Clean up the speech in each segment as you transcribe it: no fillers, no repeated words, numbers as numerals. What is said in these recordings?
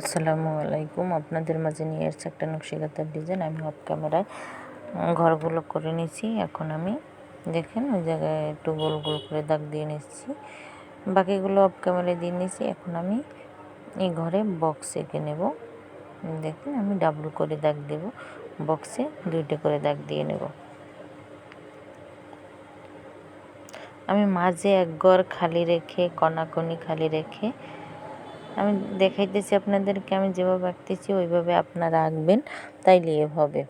আসসালামু আলাইকুম। আপনাদের মাঝে নিয়ে এসেছি একটা নকশিকাঁথার ডিজাইন। আমি অফ ক্যামেরায় ঘরগুলো করে নিয়েছি। এখন আমি দেখেন ওই জায়গায় একটু গোল গোল করে দাগ দিয়ে নিচ্ছি, বাকিগুলো অফ ক্যামেরায় দিয়ে নিয়েছি। এখন আমি এই ঘরে বক্স এঁকে নেব। দেখেন আমি ডাবল করে দাগ দেব, বক্সে 2টা করে দাগ দিয়ে নেব। আমি মাঝে এক ঘর খালি রেখে কণাকণি খালি রেখে আমি দেখাইতেছি আপনাদেরকে। আমি যেভাবে আঁকতেছি ওইভাবে আপনারা আঁকবেন, তাইলে হবে।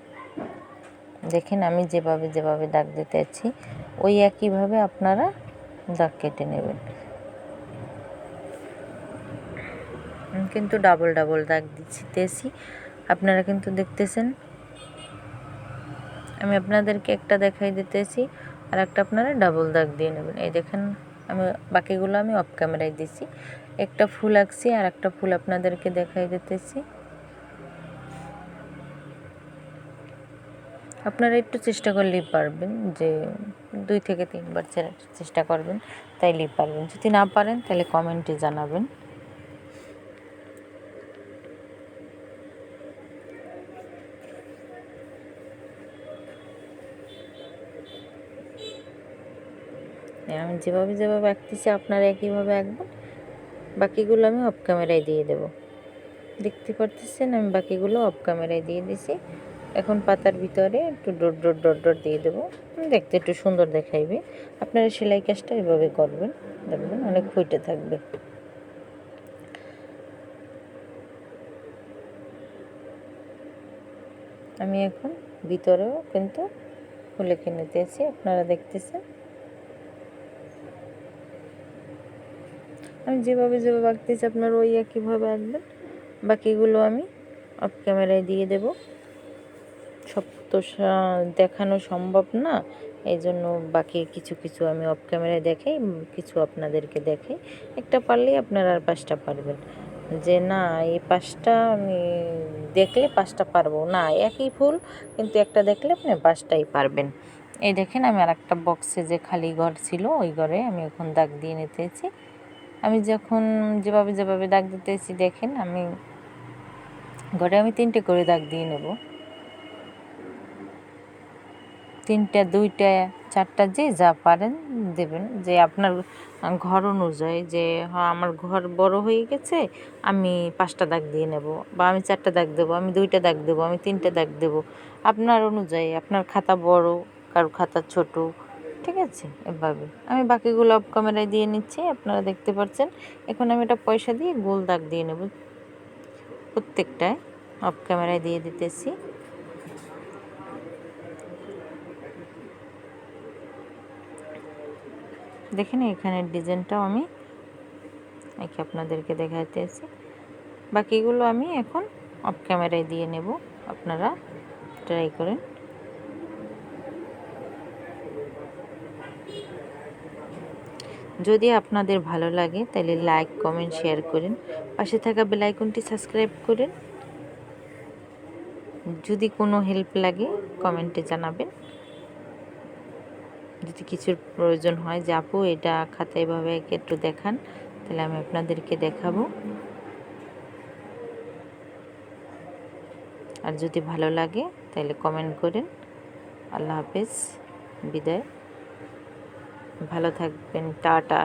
দেখেন আমি যেভাবে দাগ দিতেছি ওই একইভাবে আপনারা দাগ কেটে নেবেন। কিন্তু ডাবল দাগ দিতেছি, আপনারা কিন্তু দেখতেছেন। আমি আপনাদেরকে একটা দেখাই দিতেছি, আর একটা আপনারা ডাবল দাগ দিয়ে নেবেন। এই দেখেন আমি বাকিগুলো আমি অফ ক্যামেরায় দিছি। একটা ফুল আঁকছি আর একটা ফুল আপনাদেরকে দেখাই দিতেছি। আপনারা একটু চেষ্টা করলেই পারবেন, যে 2 থেকে 3 বার চেষ্টা করবেন, তাইলেই পারবেন। যদি না পারেন তাহলে কমেন্টে জানাবেন। আমি যেভাবে আঁকতেছি আপনারা একইভাবে আঁকবেন। বাকিগুলো আমি অফ ক্যামেরায় দিয়ে দেব। দেখতে পারতেছেন আমি বাকিগুলো অফ ক্যামেরায় দিয়ে দিছি। এখন পাতার ভিতরে একটু ডট দিয়ে দেবো, দেখতে একটু সুন্দর দেখাইবে। আপনারা সেলাই কাজটা এভাবে করবেন, দেখবেন অনেক ফুটে থাকবে। আমি এখন ভিতরেও কিন্তু ফুল এঁকে নিতেছি, আপনারা দেখতেছেন। আমি যেভাবে আঁকতেছি আপনারা ওই একইভাবে আঁকবেন। বাকিগুলো আমি অফ ক্যামেরায় দিয়ে দেব। সব তো দেখানো সম্ভব না, এই জন্য বাকি কিছু আমি অফ ক্যামেরায় দেখাই, কিছু আপনাদেরকে দেখাই। একটা পারলেই আপনারা আর 5টা পারবেন, যে না এই 5টা আমি দেখলে 5টা পারবো না। একই ফুল কিন্তু একটা দেখলে আপনি 5টাই পারবেন। এই দেখেন আমি আর একটা বক্সে যে খালি ঘর ছিল ওই ঘরে আমি এখন দাগ দিয়ে নিতেছি। আমি যখন যেভাবে দাগ দিতেছি দেখেন আমি ঘরে 3টে করে দাগ দিয়ে নেব। 3টা 2টা 4টা যে যা পারেন দেবেন, যে আপনার ঘর অনুযায়ী। যে হ্যাঁ আমার ঘর বড় হয়ে গেছে, আমি 5টা দাগ দিয়ে নেব, বা আমি 4টা দাগ দেবো, আমি 2টা দাগ দেবো, আমি 3টে দাগ দেবো। আপনার অনুযায়ী, আপনার খাতা বড় কারো খাতা ছোট, ঠিক আছে। এভাবে আমি বাকিগুলো অফ ক্যামেরায় দিয়ে নিচ্ছি, আপনারা দেখতে পাচ্ছেন। এখন আমি এটা পয়সা দিয়ে গোল দাগ দিয়ে নেব, প্রত্যেকটায় অফ ক্যামেরায় দিয়ে দিতেছি। দেখেন এখানের ডিজাইনটাও আমি আপনাদেরকে দেখাইতেছি। বাকিগুলো আমি এখন অফ ক্যামেরায় দিয়ে নেব, আপনারা ট্রাই করেন। যদি আপনাদের ভালো লাগে তাহলে লাইক কমেন্ট শেয়ার করেন, পাশে থাকা বেল আইকনটি সাবস্ক্রাইব করেন। যদি কোনো হেল্প লাগে কমেন্টে জানাবেন। যদি কিছুর প্রয়োজন হয় যে আপু এটা খাতায় এভাবে একটু দেখান, তাহলে আমি আপনাদেরকে দেখাবো। আর যদি ভালো লাগে তাহলে কমেন্ট করেন। আল্লাহ হাফেজ, বিদায়, ভালো থাকবেন, টাটা।